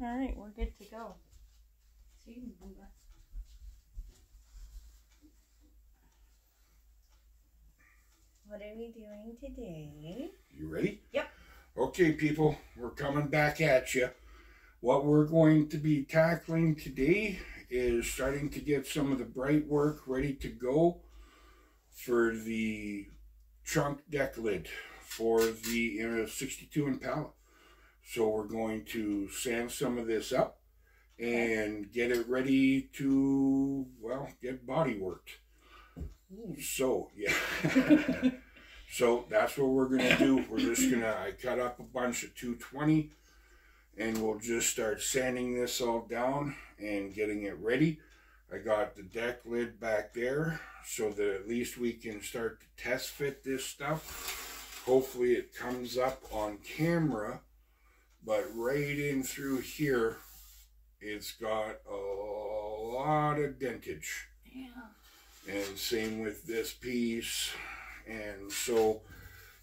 All right, we're good to go. See, remember. What are we doing today? You ready? Yep. Okay, people, we're coming back at you. What we're going to be tackling today is starting to get some of the bright work ready to go for the trunk deck lid for the 62 Impala. So we're going to sand some of this up and get it ready to, well, get body worked. Ooh. So, yeah. So that's what we're going to do. We're just going to, I cut up a bunch of 220 and we'll just start sanding this all down and getting it ready. I got the deck lid back there so that at least we can start to test fit this stuff. Hopefully it comes up on camera, but right in through here, it's got a lot of dentage. Yeah. And same with this piece. And so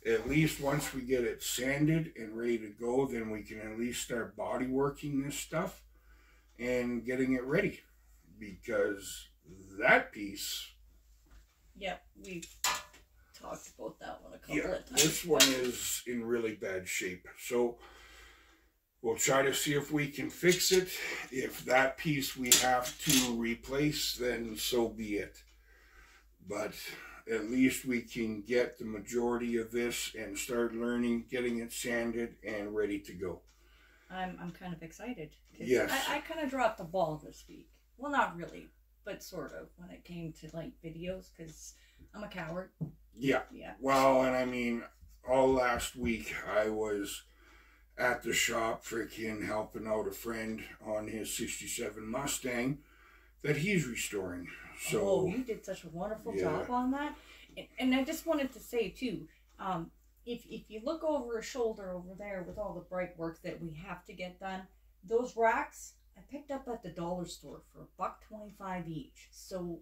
at least once we get it sanded and ready to go, then we can at least start body working this stuff and getting it ready. Because that piece... Yep, we've talked about that one a couple of times. This one is in really bad shape. So we'll try to see if we can fix it. If that piece we have to replace, then so be it. But at least we can get the majority of this and start learning, getting it sanded and ready to go. I'm kind of excited. Yes. I kind of dropped the ball this week. Well, not really, but sort of when it came to like videos because I'm a coward. Yeah. Yeah. Well, and I mean, all last week I was at the shop freaking helping out a friend on his 67 Mustang that he's restoring. So, oh, you did such a wonderful job on that. And I just wanted to say too, if you look over a shoulder over there with all the bright work that we have to get done, those racks I picked up at the dollar store for $1.25 each. So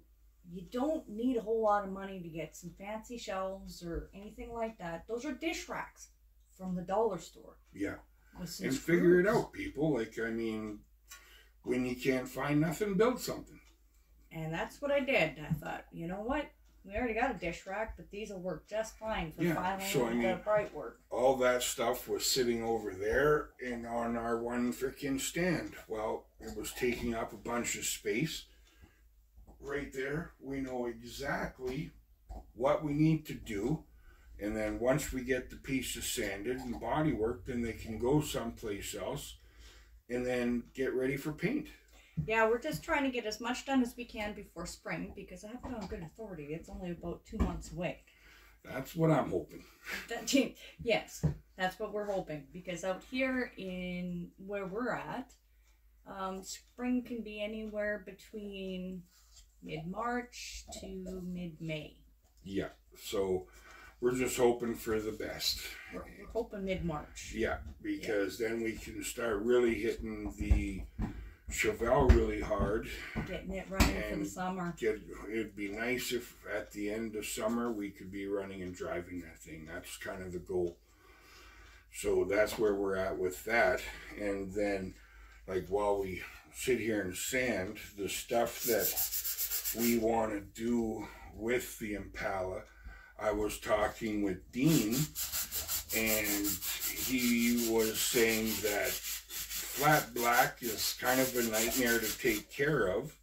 you don't need a whole lot of money to get some fancy shelves or anything like that. Those are dish racks from the dollar store. Yeah. And figure it out, people. Like, I mean, when you can't find nothing, build something. And that's what I did. I thought, you know what? We already got a dish rack, but these will work just fine for finally bright work. All that stuff was sitting over there and on our one freaking stand. Well, it was taking up a bunch of space. Right there, we know exactly what we need to do. And then once we get the pieces sanded and body worked, then they can go someplace else and then get ready for paint. Yeah, we're just trying to get as much done as we can before spring because I have it on good authority. It's only about 2 months away. That's what I'm hoping. Yes, that's what we're hoping because out here in where we're at, spring can be anywhere between mid-March to mid-May. Yeah, so we're just hoping for the best. We're hoping mid-March. Yeah, because then we can start really hitting the Chevelle really hard. Getting it running for the summer. It'd be nice if at the end of summer we could be running and driving that thing. That's kind of the goal. So that's where we're at with that. And then, like, while we sit here and sand, the stuff that we want to do with the Impala, I was talking with Dean, and he was saying that flat black is kind of a nightmare to take care of,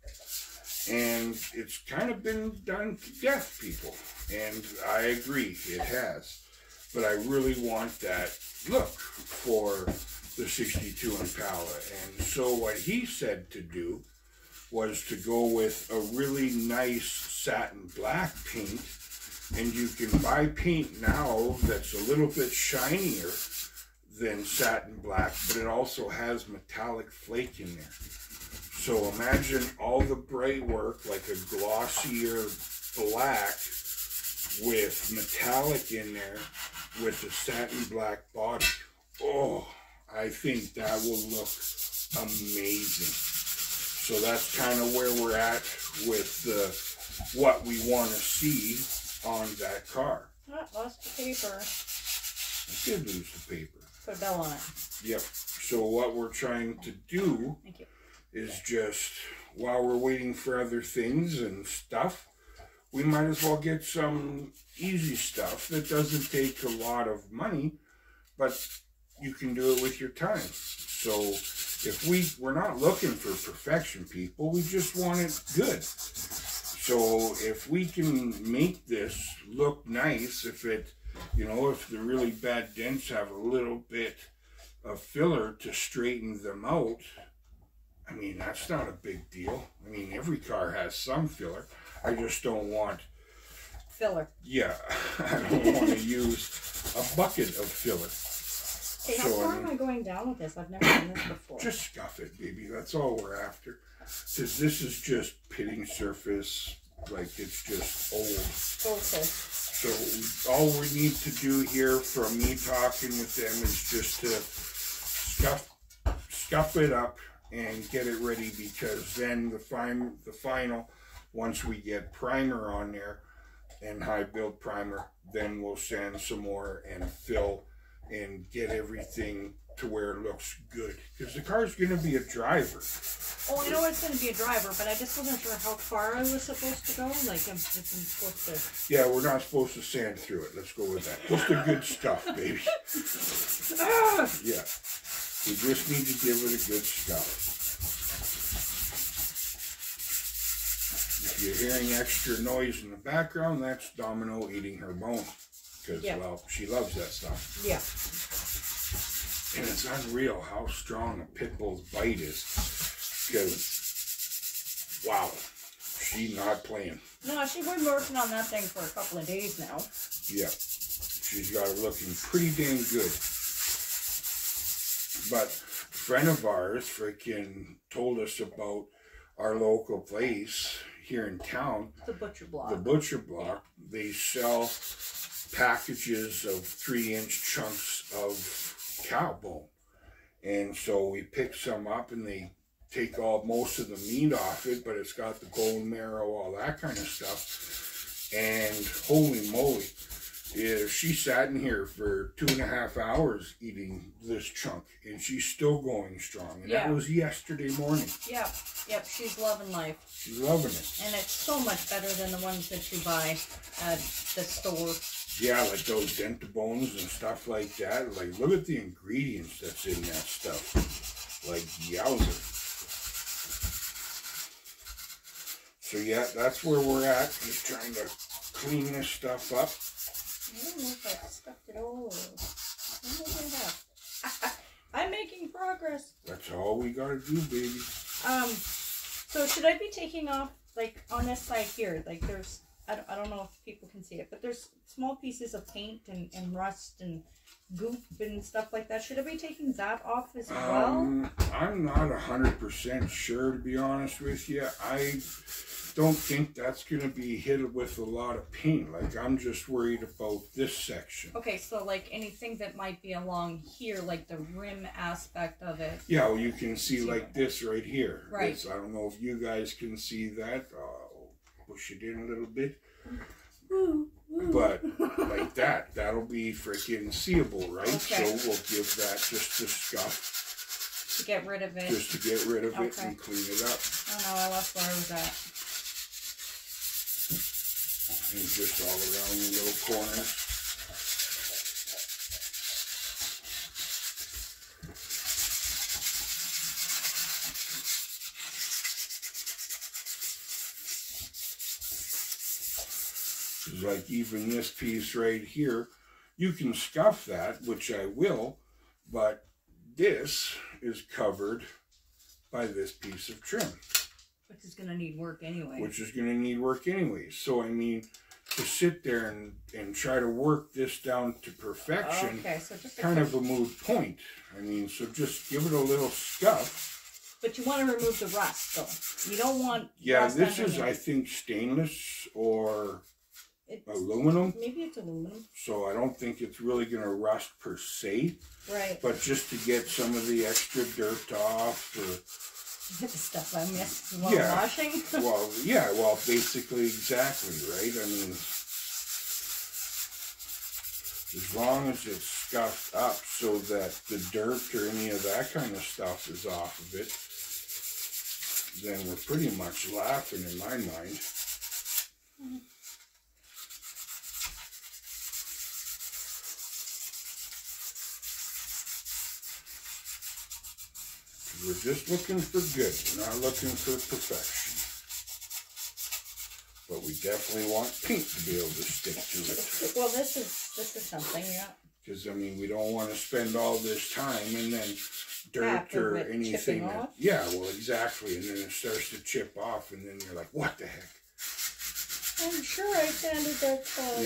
and it's kind of been done to death, people. And I agree, it has. But I really want that look for the 62 Impala. And so what he said to do was to go with a really nice satin black paint. And you can buy paint now that's a little bit shinier than satin black, but it also has metallic flake in there. So imagine all the bright work, like a glossier black with metallic in there with the satin black body. Oh, I think that will look amazing. So that's kind of where we're at with what we want to see on that car. Oh, lost the paper. I did lose the paper. Put a bell on it. Yep. So what we're trying to do is just, while we're waiting for other things and stuff, we might as well get some easy stuff that doesn't take a lot of money, but you can do it with your time. So if we're not looking for perfection, people, we just want it good. So if we can make this look nice, if it, you know, if the really bad dents have a little bit of filler to straighten them out, I mean, that's not a big deal. I mean, every car has some filler. I just don't want filler. Yeah, I don't want to use a bucket of filler. Hey, how far am I going down with this? I've never done this before. Just scuff it, baby. That's all we're after. Because this is just pitting surface, like it's just old. Okay. So all we need to do here from me talking with them is just to scuff it up and get it ready, because then the final, once we get primer on there and high build primer, then we'll sand some more and fill and get everything to where it looks good, because the car's going to be a driver. Oh, I know it's going to be a driver, but I just wasn't sure how far I was supposed to go. Like, I'm supposed to... Yeah, we're not supposed to sand through it. Let's go with that. Just the good stuff, baby. Yeah. We just need to give it a good scuff. If you're hearing extra noise in the background, that's Domino eating her bone. Because, well, she loves that stuff. Yeah. And it's unreal how strong a pit bull's bite is. Because, wow, she's not playing. No, she's been working on that thing for a couple of days now. Yeah. She's got it looking pretty dang good. But a friend of ours freaking told us about our local place here in town. The Butcher Block. The Butcher Block. Yeah. They sell packages of 3-inch chunks of cow bone. And so we picked some up, and they take most of the meat off it, but it's got the bone marrow, all that kind of stuff. And holy moly, she sat in here for 2.5 hours eating this chunk, and she's still going strong. And that was yesterday morning. Yep, she's loving life. She's loving it. And it's so much better than the ones that you buy at the store. Yeah, like those Dentabones and stuff like that. Like, look at the ingredients that's in that stuff. Like, yowzer. So, yeah, that's where we're at. Just trying to clean this stuff up. I don't know if I've stuffed it all, or... I'm making progress. That's all we gotta do, baby. So should I be taking off, like, on this side here, like, there's... I don't know if people can see it, but there's small pieces of paint and rust and goop and stuff like that. Should I be taking that off as well? I'm not 100% sure, to be honest with you. I don't think that's going to be hit with a lot of paint. Like, I'm just worried about this section. Okay, so like anything that might be along here, like the rim aspect of it. Yeah, well, you can see like this right here. Right. I don't know if you guys can see that. Push it in a little bit. But like that'll be freaking seeable, right? Okay. So we'll give that just a scuff. To get rid of it. Just to get rid of it and clean it up. Oh no, I lost where I was at. And just all around the little corners. Like even this piece right here, you can scuff that, which I will, but this is covered by this piece of trim. Which is going to need work anyway. Which is going to need work anyway. So, I mean, to sit there and try to work this down to perfection, so just kind of a moot point. I mean, so just give it a little scuff. But you want to remove the rust, though. You don't want rust this is, I think, stainless or... aluminum. Maybe it's aluminum. So I don't think it's really going to rust per se. Right. But just to get some of the extra dirt off. The stuff I missed while washing. well, basically, exactly, right? I mean, As long as it's scuffed up so that the dirt or any of that kind of stuff is off of it, then we're pretty much laughing in my mind. We're just looking for good. We're not looking for perfection. But we definitely want paint to be able to stick to it. Well, this is something, yeah. Because, I mean, we don't want to spend all this time and then dirt After or it anything. chipping off? Yeah, well, exactly. And then it starts to chip off, and then you're like, what the heck? I'm sure I sanded that close.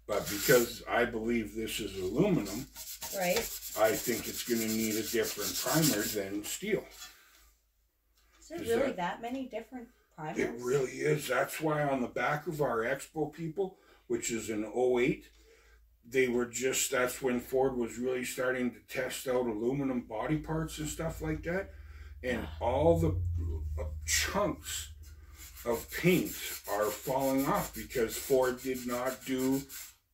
Yeah. But because I believe this is aluminum, right, I think it's going to need a different primer than steel. Is there really that many different primers? It really is. That's why on the back of our Expo people, which is an '08, they were just, that's when Ford was really starting to test out aluminum body parts and stuff like that. And all the chunks of paint are falling off because Ford did not do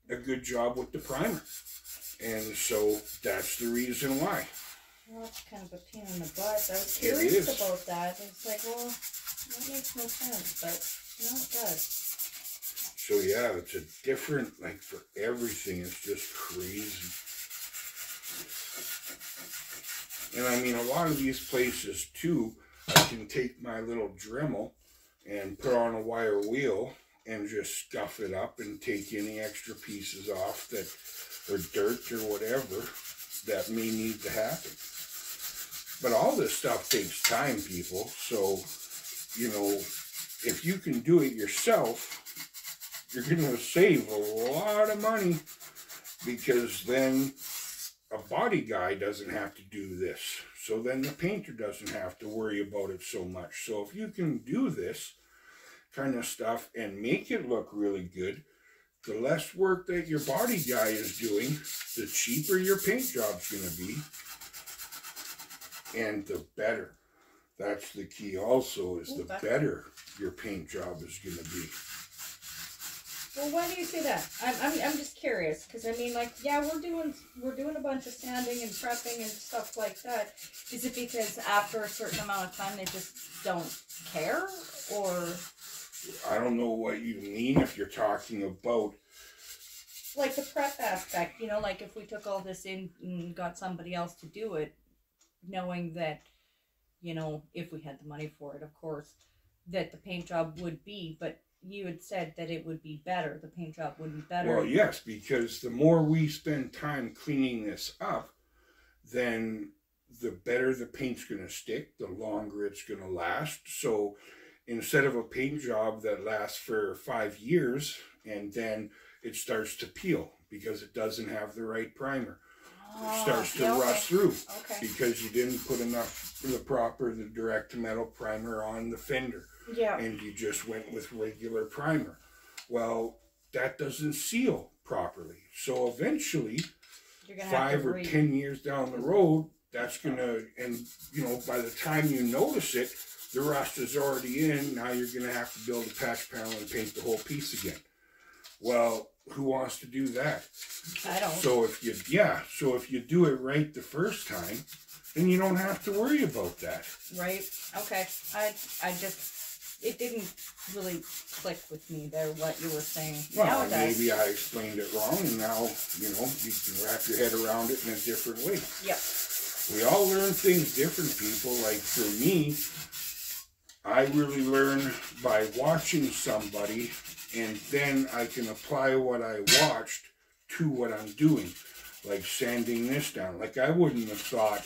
a good job with the primer. And so that's the reason why. Well, it's kind of a pain in the butt. I was curious about that. It's like, well, that makes no sense, but no, it does. So yeah, it's a different, like for everything, it's just crazy. And I mean, a lot of these places too, I can take my little Dremel and put on a wire wheel and just scuff it up and take any extra pieces off that, or dirt or whatever that may need to happen. But all this stuff takes time, people. So, you know, if you can do it yourself, you're going to save a lot of money because then a body guy doesn't have to do this. So then the painter doesn't have to worry about it so much. So if you can do this kind of stuff and make it look really good, the less work that your body guy is doing, the cheaper your paint job's going to be. And the better. That's the key also, is the better your paint job is going to be. Well, why do you say that? I'm just curious, because I mean, like, yeah, we're doing a bunch of sanding and prepping and stuff like that. Is it because after a certain amount of time they just don't care, or? I don't know what you mean if you're talking about. Like the prep aspect, you know, like if we took all this in and got somebody else to do it, knowing that, you know, if we had the money for it, of course, that the paint job would be, but you had said that it would be better, the paint job would be better. Well, yes, because the more we spend time cleaning this up, then the better the paint's going to stick, the longer it's going to last. So instead of a paint job that lasts for 5 years and then it starts to peel because it doesn't have the right primer. It starts to rust through because you didn't put enough the direct metal primer on the fender. Yeah. And you just went with regular primer. Well, that doesn't seal properly. So eventually, 5 or 10 years down the road, that's going to, and you know, by the time you notice it, the rust is already in. Now you're going to have to build a patch panel and paint the whole piece again. Well, who wants to do that? I don't. So if you do it right the first time, then you don't have to worry about that. Right. Okay. I just, it didn't really click with me there what you were saying. Well, maybe I explained it wrong, and now you know you can wrap your head around it in a different way. Yep. We all learn things different, people. Like for me, I really learn by watching somebody, and then I can apply what I watched to what I'm doing, like sanding this down. Like I wouldn't have thought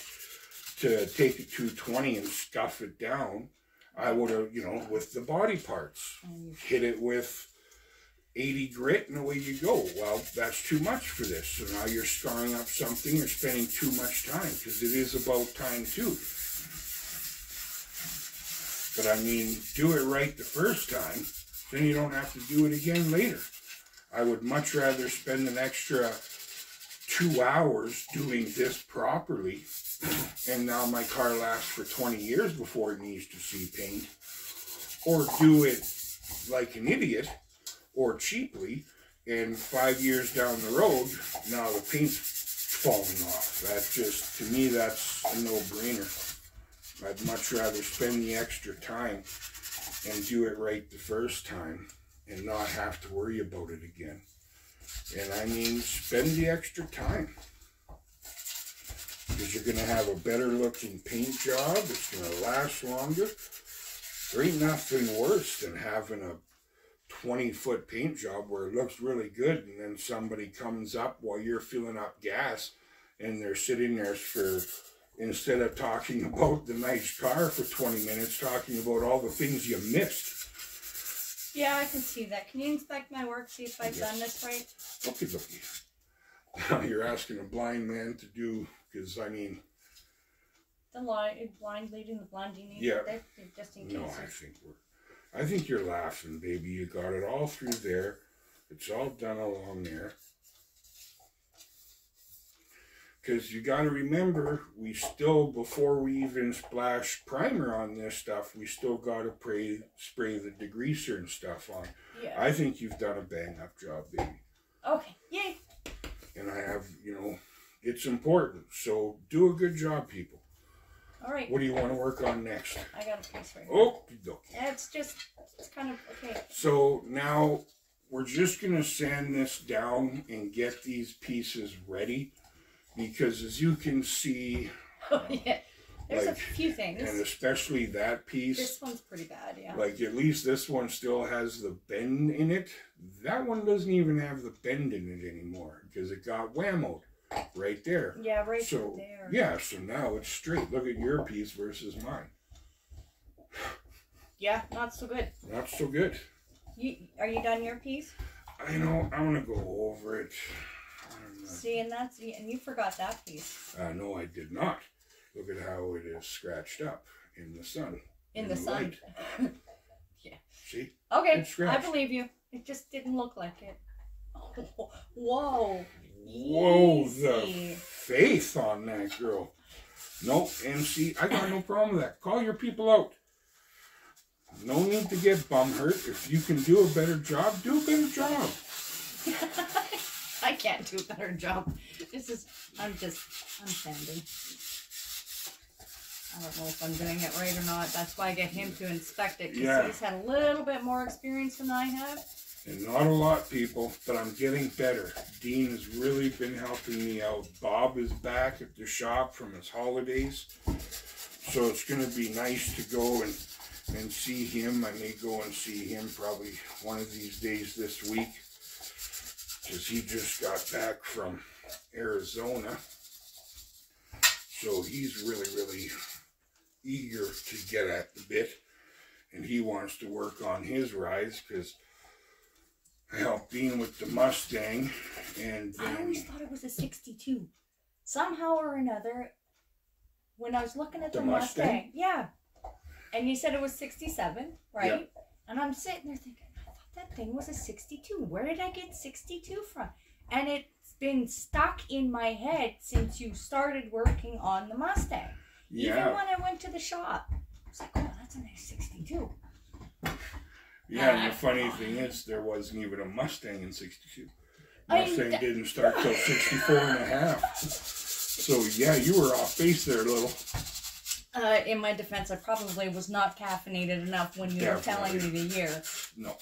to take a 220 and scuff it down. I would have, you know, with the body parts, hit it with 80 grit and away you go. Well, that's too much for this. So now you're scarring up something, you're spending too much time, because it is about time too. But I mean, do it right the first time, then you don't have to do it again later. I would much rather spend an extra 2 hours doing this properly, and now my car lasts for 20 years before it needs to see paint, or do it like an idiot, or cheaply, and 5 years down the road, now the paint's falling off. That just, to me, that's a no-brainer. I'd much rather spend the extra time and do it right the first time and not have to worry about it again. And I mean, spend the extra time. Because you're going to have a better looking paint job. It's going to last longer. There ain't nothing worse than having a 20-foot paint job where it looks really good and then somebody comes up while you're filling up gas and they're sitting there for, instead of talking about the nice car for 20 minutes, talking about all the things you missed. Yeah, I can see that. Can you inspect my work, see if I've done this right? Okay. Now you're asking a blind man to do, because I mean... The blind leading the blind, do you need that just in case? No, I think you're laughing, baby. You got it all through there. It's all done along there. Because you got to remember, we still, before we even splash primer on this stuff, we still got to spray the degreaser and stuff on. Yeah. I think you've done a bang-up job, baby. Okay, yay. And I have, you know, it's important. So do a good job, people. All right. What do you want to work on next? I got a piece right here. Oh, yeah, it's kind of, okay. So now we're just going to sand this down and get these pieces ready. Because as you can see, there's a few things. And especially that piece. This one's pretty bad, yeah. Like at least this one still has the bend in it. That one doesn't even have the bend in it anymore because it got whammoed right there. Yeah, right there. Yeah, so now it's straight. Look at your piece versus mine. Yeah, not so good. Not so good. Are you done your piece? I know, I'm going to go over it. See, and you forgot that piece. No, I did not. Look at how it is scratched up in the sun. In the sun. Yeah. See? Okay, I believe you. It just didn't look like it. Oh, whoa. Whoa, easy. The faith on that girl. No, MC, I got no problem with that. Call your people out. No need to get bum hurt. If you can do a better job, do a better job. I can't do a better job. I'm sanding. I don't know if I'm doing it right or not. That's why I get him to inspect it. Because he's had a little bit more experience than I have. And not a lot, people, but I'm getting better. Dean has really been helping me out. Bob is back at the shop from his holidays. So it's going to be nice to go and see him. I may go and see him probably one of these days this week. Because he just got back from Arizona. So he's really, really eager to get at the bit. And he wants to work on his rides because I helped Dean with the Mustang. And then, I always thought it was a 62. Somehow or another, when I was looking at the Mustang, yeah. And you said it was 67, right? Yep. And I'm sitting there thinking, that thing was a 62. Where did I get 62 from? And it's been stuck in my head since you started working on the Mustang. Yeah. Even when I went to the shop, I was like, oh, that's a nice 62. Yeah, and the funny thing is, there wasn't even a Mustang in 62. Mustang didn't start till 64 and a half. So, yeah, you were off base there a little. In my defense, I probably was not caffeinated enough when you were telling me the year. No.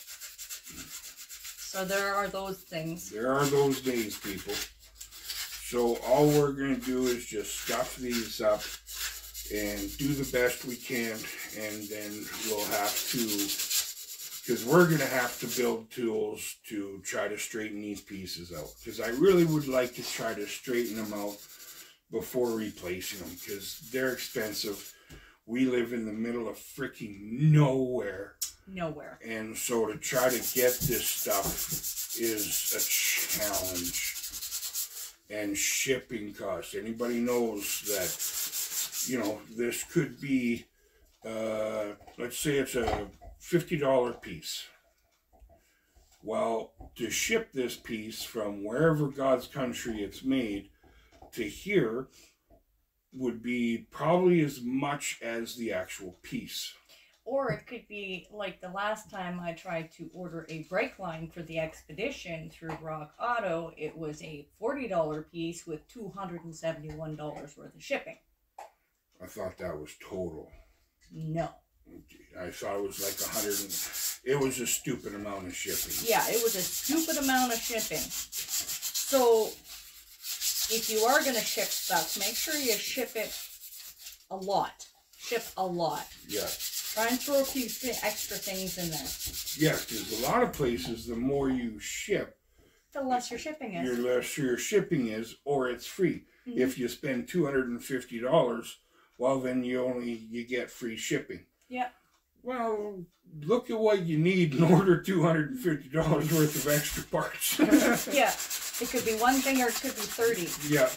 So there are those things. There are those days, people. So all we're going to do is just stuff these up and do the best we can. And then we'll have to, because we're going to have to build tools to try to straighten these pieces out. Because I really would like to try to straighten them out before replacing them. Because they're expensive. We live in the middle of freaking nowhere. Nowhere. And so to try to get this stuff is a challenge. And shipping costs. Anybody knows that, you know, this could be, let's say it's a $50 piece. Well, to ship this piece from wherever God's country it's made to here would be probably as much as the actual piece. Or it could be like the last time I tried to order a brake line for the Expedition through Rock Auto. It was a $40 piece with $271 worth of shipping. I thought that was total. No. I thought it was like 100. It was a stupid amount of shipping. Yeah, it was a stupid amount of shipping. So, if you are going to ship stuff, make sure you ship it a lot. Ship a lot. Yeah. Try and throw a few extra things in there. Yeah, because a lot of places, the more you ship, the less your shipping is. The less your shipping is, or it's free. Mm-hmm. If you spend $250, well, then you get free shipping. Yeah. Well, look at what you need in order $250 worth of extra parts. Yeah. It could be one thing or it could be 30. Yeah.